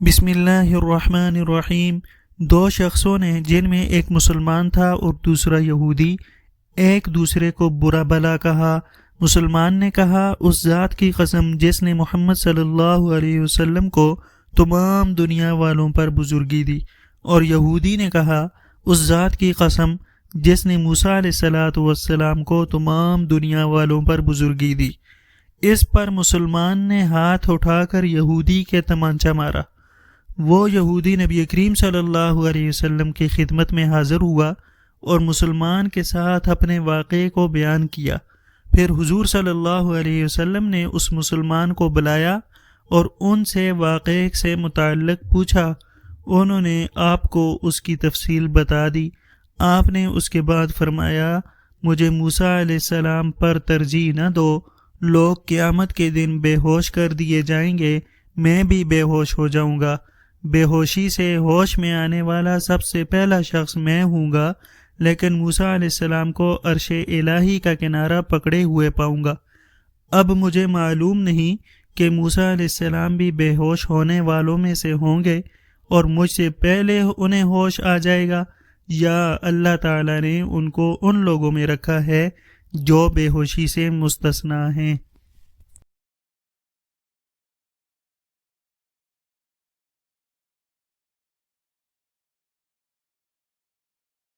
بسم اللہ الرحمن الرحیم۔ دو شخصوں نے، جن میں ایک مسلمان تھا اور دوسرا یہودی، ایک دوسرے کو برا بھلا کہا۔ مسلمان نے کہا، اس ذات کی قسم جس نے محمد صلی اللہ علیہ وسلم کو تمام دنیا والوں پر بزرگی دی، اور یہودی نے کہا، اس ذات کی قسم جس نے موسیٰ علیہ السلام کو تمام دنیا والوں پر بزرگی دی۔ اس پر مسلمان نے ہاتھ اٹھا کر یہودی کے تمانچہ مارا۔ وہ یہودی نبی کریم صلی اللہ علیہ وسلم کی خدمت میں حاضر ہوا اور مسلمان کے ساتھ اپنے واقعے کو بیان کیا۔ پھر حضور صلی اللہ علیہ وسلم نے اس مسلمان کو بلایا اور ان سے واقعے سے متعلق پوچھا۔ انہوں نے آپ کو اس کی تفصیل بتا دی۔ آپ نے اس کے بعد فرمایا، مجھے موسیٰ علیہ السلام پر ترجیح نہ دو، لوگ قیامت کے دن بے ہوش کر دیے جائیں گے، میں بھی بے ہوش ہو جاؤں گا۔ بے ہوشی سے ہوش میں آنے والا سب سے پہلا شخص میں ہوں گا، لیکن موسیٰ علیہ السلام کو عرش الہی کا کنارہ پکڑے ہوئے پاؤں گا۔ اب مجھے معلوم نہیں کہ موسیٰ علیہ السلام بھی بے ہوش ہونے والوں میں سے ہوں گے اور مجھ سے پہلے انہیں ہوش آ جائے گا، یا اللہ تعالیٰ نے ان کو ان لوگوں میں رکھا ہے جو بے ہوشی سے مستثنیٰ ہیں۔